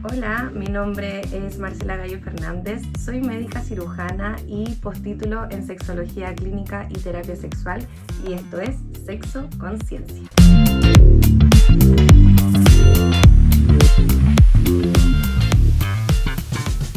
Hola, mi nombre es Marcela Gallo Fernández, soy médica cirujana y postítulo en Sexología Clínica y Terapia Sexual, y esto es Sexo Conciencia.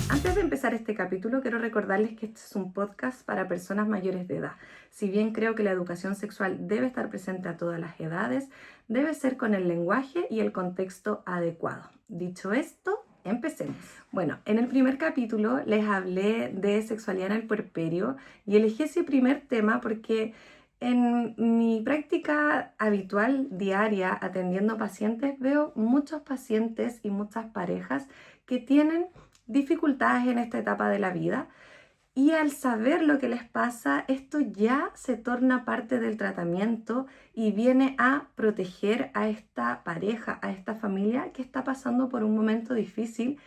Antes de empezar este capítulo, quiero recordarles que este es un podcast para personas mayores de edad. Si bien creo que la educación sexual debe estar presente a todas las edades, debe ser con el lenguaje y el contexto adecuado. Dicho esto, empecemos. Bueno, en el primer capítulo les hablé de sexualidad en el puerperio y elegí ese primer tema porque en mi práctica habitual diaria atendiendo pacientes veo muchos pacientes y muchas parejas que tienen dificultades en esta etapa de la vida, y al saber lo que les pasa, esto ya se torna parte del tratamiento y viene a proteger a esta pareja, a esta familia que está pasando por un momento difícil,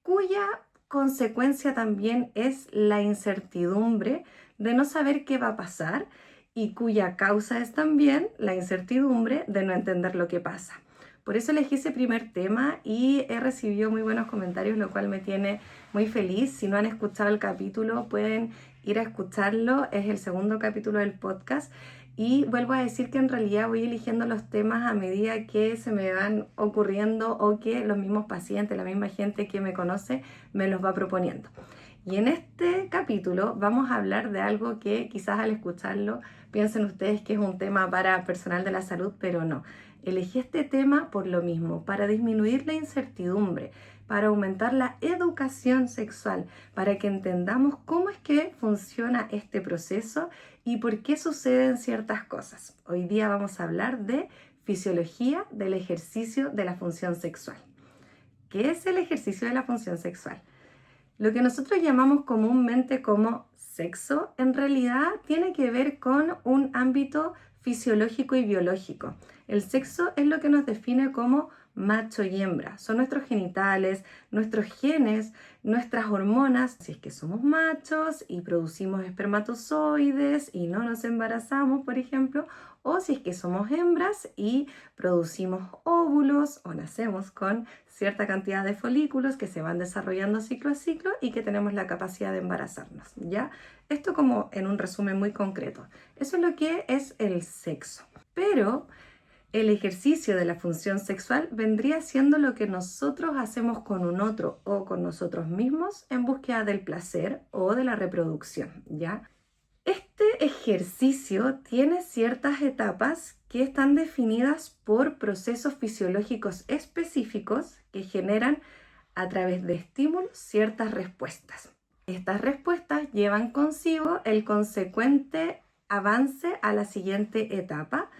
cuya consecuencia también es la incertidumbre de no saber qué va a pasar y cuya causa es también la incertidumbre de no entender lo que pasa. Por eso elegí ese primer tema y he recibido muy buenos comentarios, lo cual me tiene muy feliz. Si no han escuchado el capítulo, pueden ir a escucharlo. Es el segundo capítulo del podcast. Y vuelvo a decir que en realidad voy eligiendo los temas a medida que se me van ocurriendo o que los mismos pacientes, la misma gente que me conoce, me los va proponiendo. Y en este capítulo vamos a hablar de algo que quizás al escucharlo piensen ustedes que es un tema para personal de la salud, pero no. Elegí este tema por lo mismo, para disminuir la incertidumbre, para aumentar la educación sexual, para que entendamos cómo es que funciona este proceso y por qué suceden ciertas cosas. Hoy día vamos a hablar de fisiología del ejercicio de la función sexual. ¿Qué es el ejercicio de la función sexual? Lo que nosotros llamamos comúnmente como sexo, en realidad tiene que ver con un ámbito fisiológico y biológico. El sexo es lo que nos define como macho y hembra. Son nuestros genitales, nuestros genes, nuestras hormonas. Si es que somos machos y producimos espermatozoides y no nos embarazamos, por ejemplo, o si es que somos hembras y producimos óvulos o nacemos con cierta cantidad de folículos que se van desarrollando ciclo a ciclo y que tenemos la capacidad de embarazarnos, ¿ya? Esto como en un resumen muy concreto. Eso es lo que es el sexo. Pero el ejercicio de la función sexual vendría siendo lo que nosotros hacemos con un otro o con nosotros mismos en búsqueda del placer o de la reproducción, ¿ya? Este ejercicio tiene ciertas etapas que están definidas por procesos fisiológicos específicos que generan a través de estímulos ciertas respuestas. Estas respuestas llevan consigo el consecuente avance a la siguiente etapa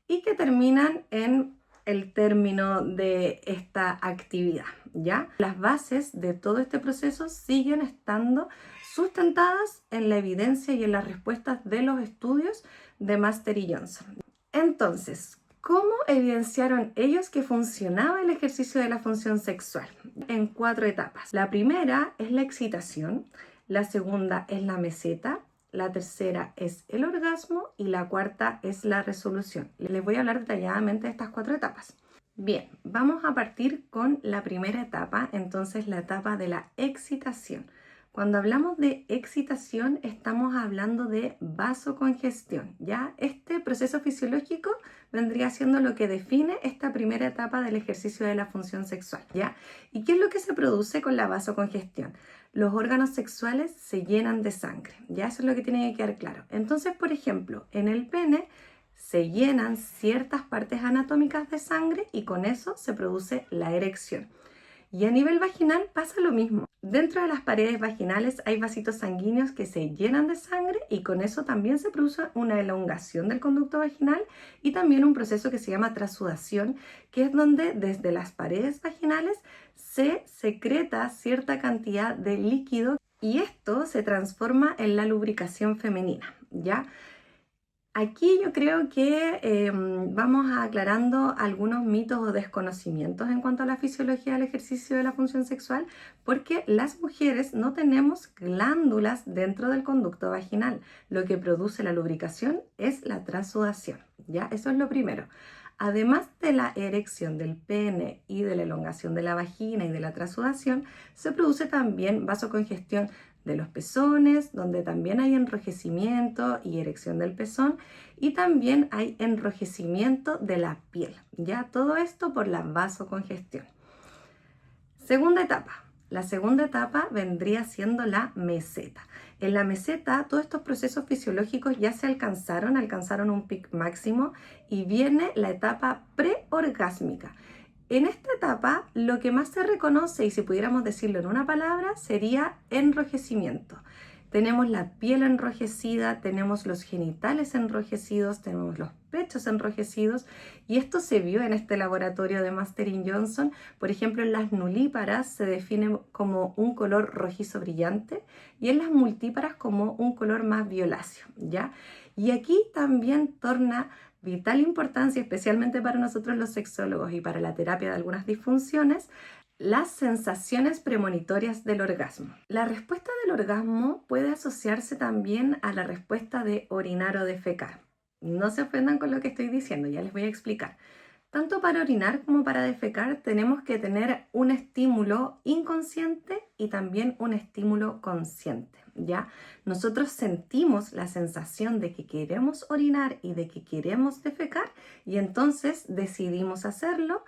y que terminan en el término de esta actividad, ¿ya? Las bases de todo este proceso siguen estando sustentadas en la evidencia y en las respuestas de los estudios de Master y Johnson. Entonces, ¿cómo evidenciaron ellos que funcionaba el ejercicio de la función sexual? En 4 etapas. La primera es la excitación, la segunda es la meseta, la tercera es el orgasmo y la cuarta es la resolución. Les voy a hablar detalladamente de estas 4 etapas. Bien, vamos a partir con la primera etapa, entonces la etapa de la excitación. Cuando hablamos de excitación estamos hablando de vasocongestión, ¿ya? Este proceso fisiológico vendría siendo lo que define esta primera etapa del ejercicio de la función sexual, ¿ya? ¿Y qué es lo que se produce con la vasocongestión? Los órganos sexuales se llenan de sangre, ¿ya? Eso es lo que tiene que quedar claro. Entonces, por ejemplo, en el pene se llenan ciertas partes anatómicas de sangre y con eso se produce la erección. Y a nivel vaginal pasa lo mismo. Dentro de las paredes vaginales hay vasitos sanguíneos que se llenan de sangre y con eso también se produce una elongación del conducto vaginal y también un proceso que se llama trasudación, que es donde desde las paredes vaginales se secreta cierta cantidad de líquido y esto se transforma en la lubricación femenina, ¿ya? Aquí yo creo que vamos aclarando algunos mitos o desconocimientos en cuanto a la fisiología del ejercicio de la función sexual, porque las mujeres no tenemos glándulas dentro del conducto vaginal. Lo que produce la lubricación es la transudación, ¿ya? Eso es lo primero. Además de la erección del pene y de la elongación de la vagina y de la transudación, se produce también vasocongestión de los pezones, donde también hay enrojecimiento y erección del pezón, y también hay enrojecimiento de la piel. Ya todo esto por la vasocongestión. Segunda etapa. La segunda etapa vendría siendo la meseta. En la meseta, todos estos procesos fisiológicos ya se alcanzaron un pic máximo y viene la etapa preorgásmica. En esta etapa, lo que más se reconoce, y si pudiéramos decirlo en una palabra, sería enrojecimiento. Tenemos la piel enrojecida, tenemos los genitales enrojecidos, tenemos los pechos enrojecidos, y esto se vio en este laboratorio de Master Johnson. Por ejemplo, en las nulíparas se define como un color rojizo brillante y en las multíparas como un color más violáceo, ¿ya? Y aquí también torna vital importancia, especialmente para nosotros los sexólogos y para la terapia de algunas disfunciones, las sensaciones premonitorias del orgasmo. La respuesta del orgasmo puede asociarse también a la respuesta de orinar o defecar. No se ofendan con lo que estoy diciendo, ya les voy a explicar. Tanto para orinar como para defecar tenemos que tener un estímulo inconsciente y también un estímulo consciente, ¿ya? Nosotros sentimos la sensación de que queremos orinar y de que queremos defecar y entonces decidimos hacerlo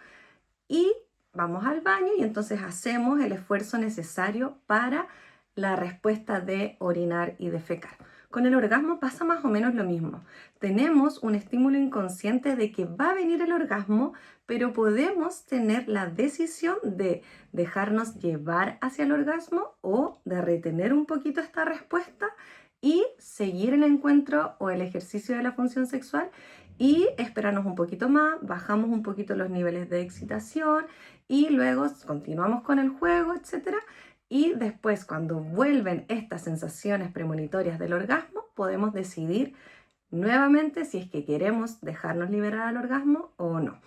y vamos al baño y entonces hacemos el esfuerzo necesario para la respuesta de orinar y defecar. Con el orgasmo pasa más o menos lo mismo. Tenemos un estímulo inconsciente de que va a venir el orgasmo, pero podemos tener la decisión de dejarnos llevar hacia el orgasmo o de retener un poquito esta respuesta y seguir el encuentro o el ejercicio de la función sexual y esperarnos un poquito más, bajamos un poquito los niveles de excitación y luego continuamos con el juego, etc. Y después, cuando vuelven estas sensaciones premonitorias del orgasmo, podemos decidir nuevamente si es que queremos dejarnos liberar al orgasmo o no.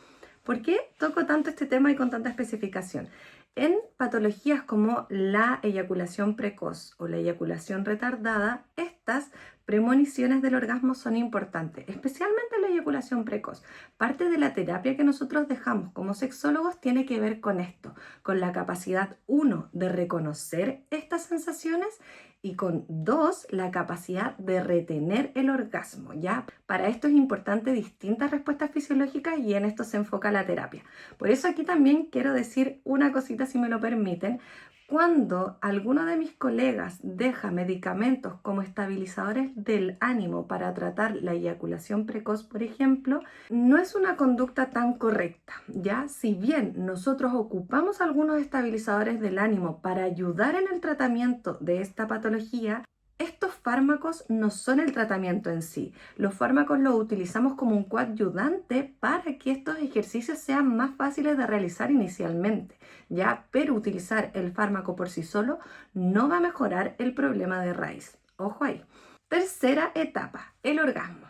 ¿Por qué toco tanto este tema y con tanta especificación? En patologías como la eyaculación precoz o la eyaculación retardada, estas premoniciones del orgasmo son importantes, especialmente la eyaculación precoz. Parte de la terapia que nosotros dejamos como sexólogos tiene que ver con esto, con la capacidad, 1, de reconocer estas sensaciones y con 2, la capacidad de retener el orgasmo, ¿ya? Para esto es importante distintas respuestas fisiológicas y en esto se enfoca la terapia. Por eso aquí también quiero decir una cosita, si me lo permiten. Cuando alguno de mis colegas deja medicamentos como estabilizadores del ánimo para tratar la eyaculación precoz, por ejemplo, no es una conducta tan correcta, ¿ya? Si bien nosotros ocupamos algunos estabilizadores del ánimo para ayudar en el tratamiento de esta patología, estos fármacos no son el tratamiento en sí. Los fármacos los utilizamos como un coadyuvante para que estos ejercicios sean más fáciles de realizar inicialmente, ¿ya? Pero utilizar el fármaco por sí solo no va a mejorar el problema de raíz. Ojo ahí. Tercera etapa, el orgasmo.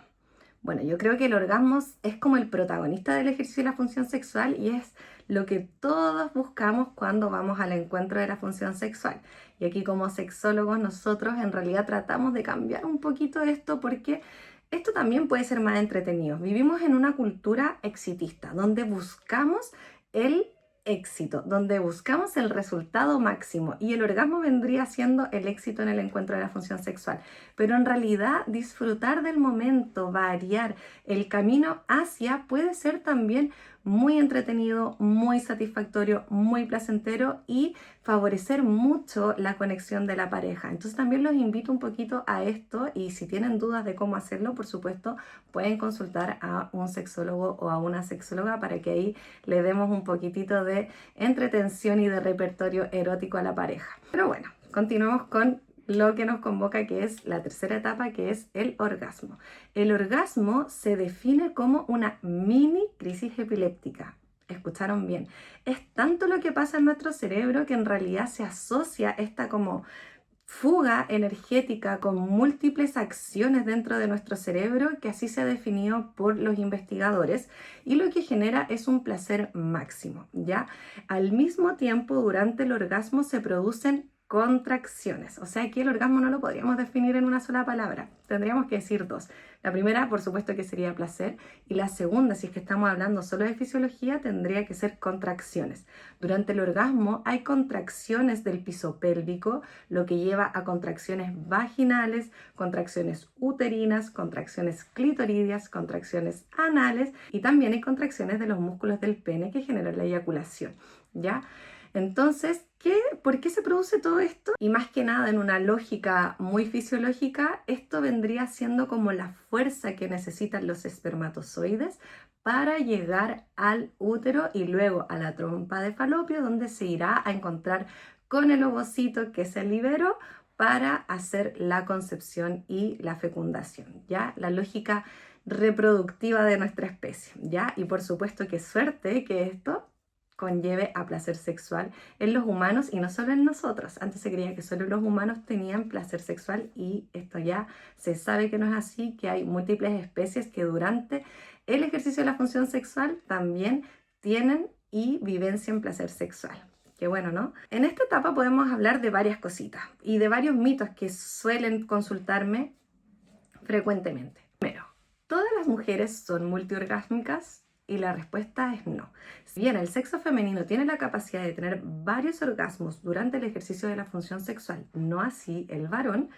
Bueno, yo creo que el orgasmo es como el protagonista del ejercicio de la función sexual y es lo que todos buscamos cuando vamos al encuentro de la función sexual. Y aquí como sexólogos nosotros en realidad tratamos de cambiar un poquito esto porque esto también puede ser más entretenido. Vivimos en una cultura exitista donde buscamos el éxito, donde buscamos el resultado máximo y el orgasmo vendría siendo el éxito en el encuentro de la función sexual. Pero en realidad disfrutar del momento, variar el camino hacia puede ser también muy entretenido, muy satisfactorio, muy placentero y favorecer mucho la conexión de la pareja. Entonces también los invito un poquito a esto y si tienen dudas de cómo hacerlo, por supuesto, pueden consultar a un sexólogo o a una sexóloga para que ahí le demos un poquitito de entretención y de repertorio erótico a la pareja. Pero bueno, continuamos con lo que nos convoca, que es la tercera etapa, que es el orgasmo. El orgasmo se define como una mini crisis epiléptica. ¿Escucharon bien? Es tanto lo que pasa en nuestro cerebro que en realidad se asocia esta como fuga energética con múltiples acciones dentro de nuestro cerebro, que así se ha definido por los investigadores, y lo que genera es un placer máximo, ¿ya? Al mismo tiempo, durante el orgasmo se producen contracciones. O sea que el orgasmo no lo podríamos definir en una sola palabra, tendríamos que decir dos. La primera, por supuesto, que sería placer, y la segunda, si es que estamos hablando solo de fisiología, tendría que ser contracciones. Durante el orgasmo hay contracciones del piso pélvico, lo que lleva a contracciones vaginales, contracciones uterinas, contracciones clitoridias, contracciones anales, y también hay contracciones de los músculos del pene que generan la eyaculación, ¿ya? Entonces, ¿por qué se produce todo esto? Y más que nada, en una lógica muy fisiológica, esto vendría siendo como la fuerza que necesitan los espermatozoides para llegar al útero y luego a la trompa de falopio, donde se irá a encontrar con el ovocito que se liberó para hacer la concepción y la fecundación, ¿ya? La lógica reproductiva de nuestra especie, ¿ya? Y por supuesto que suerte que esto conlleve a placer sexual en los humanos y no solo en nosotros. Antes se creía que solo los humanos tenían placer sexual y esto ya se sabe que no es así, que hay múltiples especies que durante el ejercicio de la función sexual también tienen y vivencian placer sexual. Qué bueno, ¿no? En esta etapa podemos hablar de varias cositas y de varios mitos que suelen consultarme frecuentemente. Primero, ¿todas las mujeres son multiorgásmicas? Y la respuesta es no. Si bien el sexo femenino tiene la capacidad de tener varios orgasmos durante el ejercicio de la función sexual, no así el varón,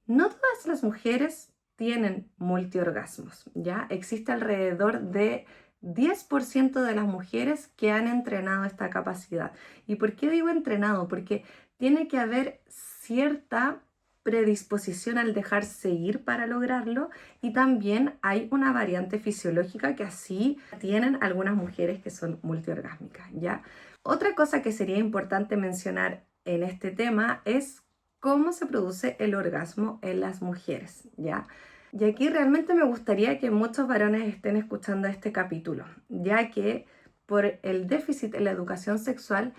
no todas las mujeres tienen multiorgasmos, ¿ya? Existe alrededor de 10% de las mujeres que han entrenado esta capacidad. ¿Y por qué digo entrenado? Porque tiene que haber cierta predisposición al dejarse ir para lograrlo, y también hay una variante fisiológica que así tienen algunas mujeres que son multiorgásmicas, ¿ya? Otra cosa que sería importante mencionar en este tema es cómo se produce el orgasmo en las mujeres, ¿ya? Y aquí realmente me gustaría que muchos varones estén escuchando este capítulo, ya que por el déficit en la educación sexual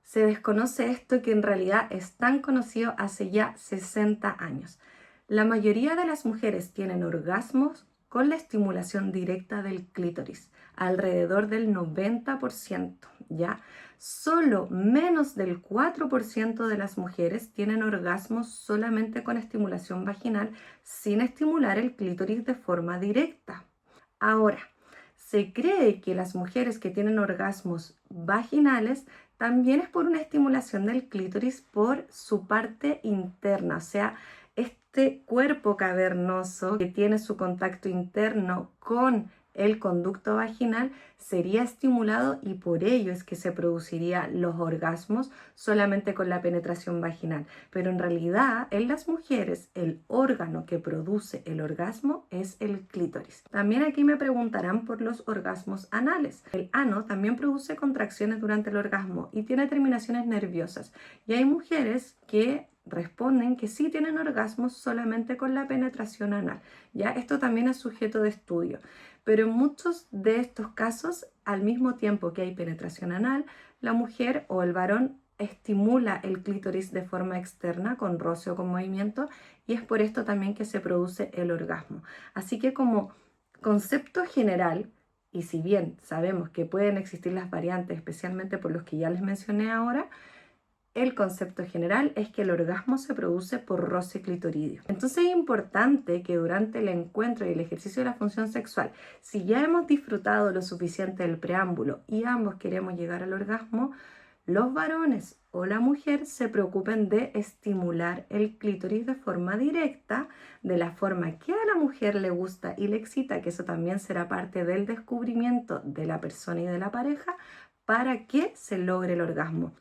se desconoce esto que en realidad es tan conocido hace ya 60 años. La mayoría de las mujeres tienen orgasmos con la estimulación directa del clítoris, alrededor del 90%, ¿ya? Solo menos del 4% de las mujeres tienen orgasmos solamente con estimulación vaginal, sin estimular el clítoris de forma directa. Ahora, se cree que las mujeres que tienen orgasmos vaginales también es por una estimulación del clítoris por su parte interna, o sea, este cuerpo cavernoso que tiene su contacto interno con el conducto vaginal sería estimulado, y por ello es que se producirían los orgasmos solamente con la penetración vaginal. Pero en realidad, en las mujeres, el órgano que produce el orgasmo es el clítoris. También aquí me preguntarán por los orgasmos anales. El ano también produce contracciones durante el orgasmo y tiene terminaciones nerviosas. Y hay mujeres que responden que sí tienen orgasmos solamente con la penetración anal. Ya esto también es sujeto de estudio. Pero en muchos de estos casos, al mismo tiempo que hay penetración anal, la mujer o el varón estimula el clítoris de forma externa con roce o con movimiento, y es por esto también que se produce el orgasmo. Así que como concepto general, y si bien sabemos que pueden existir las variantes, especialmente por los que ya les mencioné ahora, el concepto general es que el orgasmo se produce por roce clitoridio. Entonces es importante que durante el encuentro y el ejercicio de la función sexual, si ya hemos disfrutado lo suficiente del preámbulo y ambos queremos llegar al orgasmo, los varones o la mujer se preocupen de estimular el clítoris de forma directa, de la forma que a la mujer le gusta y le excita, que eso también será parte del descubrimiento de la persona y de la pareja, para que se logre el orgasmo.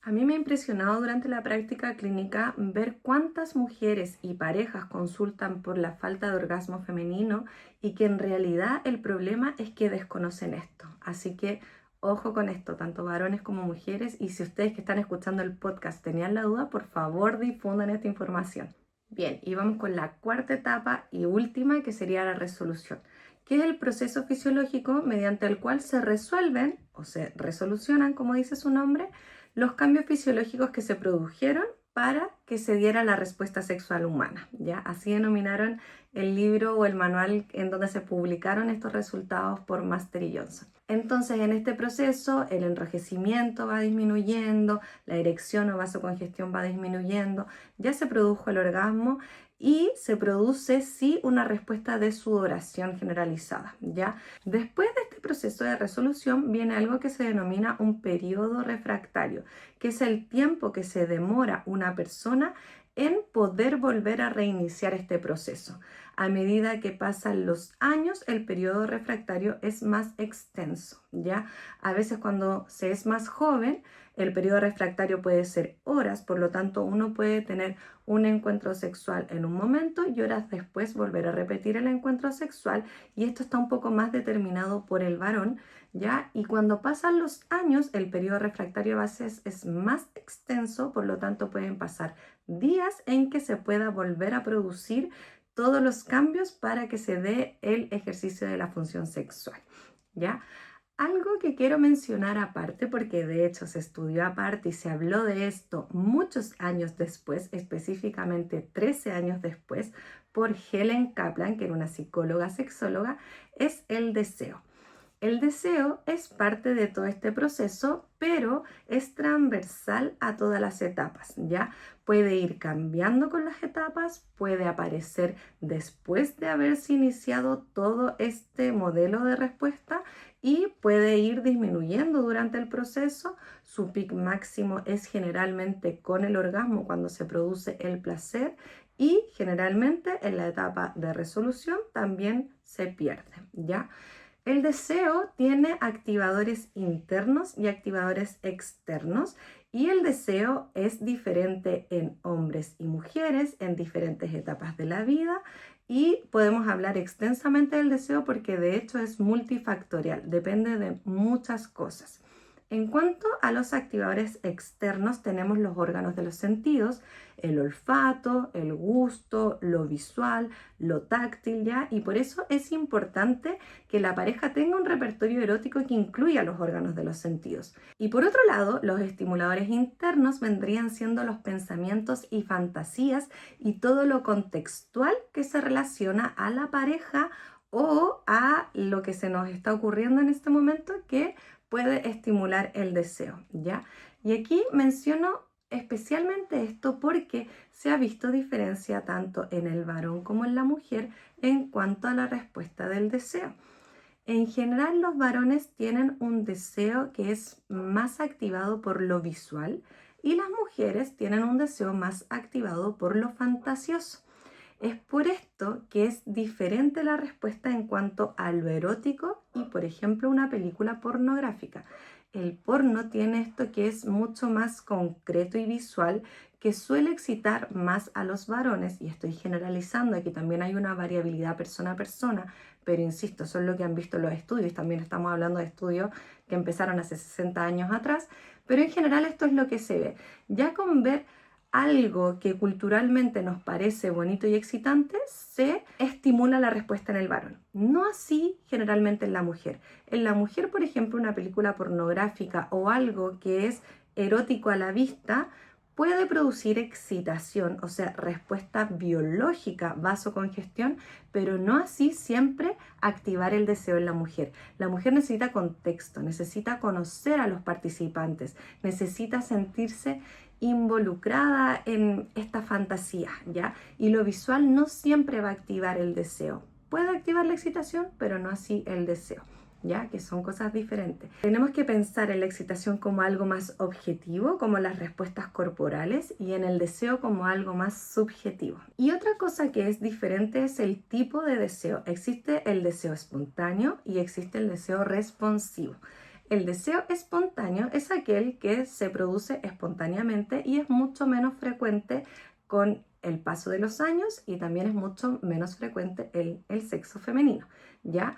A mí me ha impresionado durante la práctica clínica ver cuántas mujeres y parejas consultan por la falta de orgasmo femenino, y que en realidad el problema es que desconocen esto. Así que ojo con esto, tanto varones como mujeres, y si ustedes que están escuchando el podcast tenían la duda, por favor difundan esta información. Bien, y vamos con la cuarta etapa y última, que sería la resolución, que es el proceso fisiológico mediante el cual se resuelven o se resolucionan, como dice su nombre, los cambios fisiológicos que se produjeron para que se diera la respuesta sexual humana, ¿ya? Así denominaron el libro o el manual en donde se publicaron estos resultados por Master y Johnson. Entonces, en este proceso, el enrojecimiento va disminuyendo, la erección o vasocongestión va disminuyendo, ya se produjo el orgasmo y se produce, sí, una respuesta de sudoración generalizada, ¿ya? Después de este proceso de resolución viene algo que se denomina un periodo refractario, que es el tiempo que se demora una persona en poder volver a reiniciar este proceso. A medida que pasan los años, el periodo refractario es más extenso, ¿ya? A veces cuando se es más joven, el periodo refractario puede ser horas, por lo tanto uno puede tener un encuentro sexual en un momento y horas después volver a repetir el encuentro sexual, y esto está un poco más determinado por el varón, ¿ya? Y cuando pasan los años, el periodo refractario a veces es más extenso, por lo tanto pueden pasar días en que se pueda volver a producir todos los cambios para que se dé el ejercicio de la función sexual, ¿ya? Algo que quiero mencionar aparte, porque de hecho se estudió aparte y se habló de esto muchos años después, específicamente 13 años después, por Helen Kaplan, que era una psicóloga sexóloga, es el deseo. El deseo es parte de todo este proceso, pero es transversal a todas las etapas, ¿ya? Puede ir cambiando con las etapas, puede aparecer después de haberse iniciado todo este modelo de respuesta y puede ir disminuyendo durante el proceso. Su pic máximo es generalmente con el orgasmo cuando se produce el placer y generalmente en la etapa de resolución también se pierde, ¿ya? El deseo tiene activadores internos y activadores externos, y el deseo es diferente en hombres y mujeres en diferentes etapas de la vida, y podemos hablar extensamente del deseo porque de hecho es multifactorial, depende de muchas cosas. En cuanto a los activadores externos, tenemos los órganos de los sentidos, el olfato, el gusto, lo visual, lo táctil, ¿ya? Y por eso es importante que la pareja tenga un repertorio erótico que incluya los órganos de los sentidos. Y por otro lado, los estimuladores internos vendrían siendo los pensamientos y fantasías y todo lo contextual que se relaciona a la pareja o a lo que se nos está ocurriendo en este momento que puede estimular el deseo, ¿ya? Y aquí menciono especialmente esto porque se ha visto diferencia tanto en el varón como en la mujer en cuanto a la respuesta del deseo. En general, los varones tienen un deseo que es más activado por lo visual y las mujeres tienen un deseo más activado por lo fantasioso. Es por esto que es diferente la respuesta en cuanto a lo erótico y, por ejemplo, una película pornográfica. El porno tiene esto que es mucho más concreto y visual, que suele excitar más a los varones, y estoy generalizando, aquí también hay una variabilidad persona a persona, pero insisto, son lo que han visto los estudios, también estamos hablando de estudios que empezaron hace 60 años atrás, pero en general esto es lo que se ve. Ya con ver algo que culturalmente nos parece bonito y excitante, se estimula la respuesta en el varón. No así generalmente en la mujer. En la mujer, por ejemplo, una película pornográfica o algo que es erótico a la vista puede producir excitación, o sea, respuesta biológica, vasocongestión, pero no así siempre activar el deseo en la mujer. La mujer necesita contexto, necesita conocer a los participantes, necesita sentirse involucrada en esta fantasía, ¿ya? Y lo visual no siempre va a activar el deseo. Puede activar la excitación, pero no así el deseo, ¿ya? Que son cosas diferentes. Tenemos que pensar en la excitación como algo más objetivo, como las respuestas corporales, y en el deseo como algo más subjetivo. Y otra cosa que es diferente es el tipo de deseo. Existe el deseo espontáneo y existe el deseo responsivo. El deseo espontáneo es aquel que se produce espontáneamente y es mucho menos frecuente con el paso de los años, y también es mucho menos frecuente el sexo femenino, ¿ya?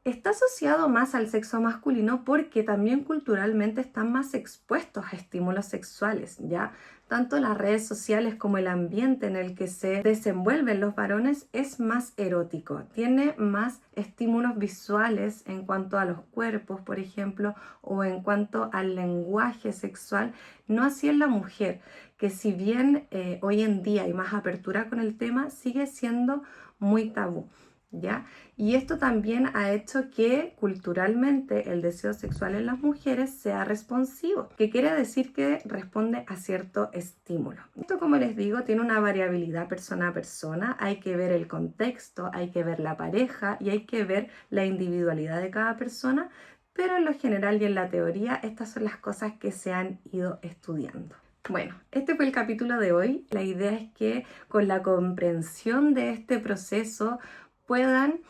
está asociado más al sexo masculino porque también culturalmente están más expuestos a estímulos sexuales, ¿ya? Tanto las redes sociales como el ambiente en el que se desenvuelven los varones es más erótico, tiene más estímulos visuales en cuanto a los cuerpos, por ejemplo, o en cuanto al lenguaje sexual, no así en la mujer, que si bien hoy en día hay más apertura con el tema, sigue siendo muy tabú, ¿ya? Y esto también ha hecho que culturalmente el deseo sexual en las mujeres sea responsivo, que quiere decir que responde a cierto estímulo. Esto, como les digo, tiene una variabilidad persona a persona, hay que ver el contexto, hay que ver la pareja y hay que ver la individualidad de cada persona, pero en lo general y en la teoría estas son las cosas que se han ido estudiando. Bueno, este fue el capítulo de hoy. La idea es que con la comprensión de este proceso puedan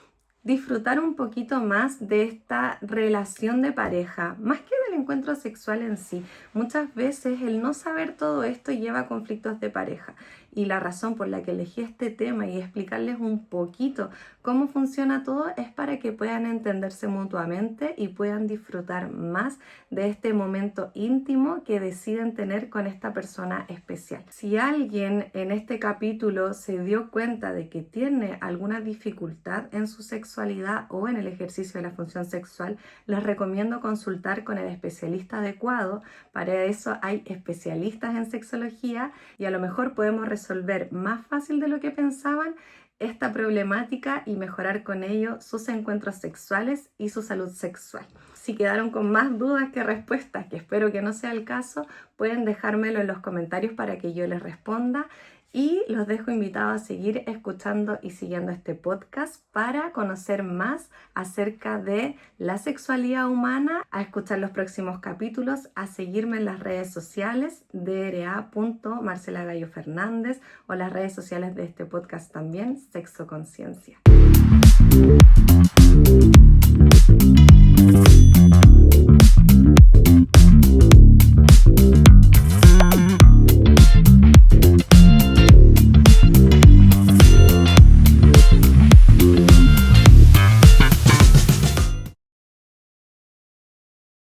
disfrutar un poquito más de esta relación de pareja, más que del encuentro sexual en sí. Muchas veces el no saber todo esto lleva a conflictos de pareja. Y la razón por la que elegí este tema y explicarles un poquito cómo funciona todo es para que puedan entenderse mutuamente y puedan disfrutar más de este momento íntimo que deciden tener con esta persona especial. Si alguien en este capítulo se dio cuenta de que tiene alguna dificultad en su sexualidad o en el ejercicio de la función sexual, les recomiendo consultar con el especialista adecuado. Para eso hay especialistas en sexología y a lo mejor podemos resolver más fácil de lo que pensaban esta problemática y mejorar con ello sus encuentros sexuales y su salud sexual. Si quedaron con más dudas que respuestas, que espero que no sea el caso, pueden dejármelo en los comentarios para que yo les responda. Y los dejo invitados a seguir escuchando y siguiendo este podcast para conocer más acerca de la sexualidad humana, a escuchar los próximos capítulos, a seguirme en las redes sociales dra.marcelagallofernández o las redes sociales de este podcast también, Sexo Conciencia.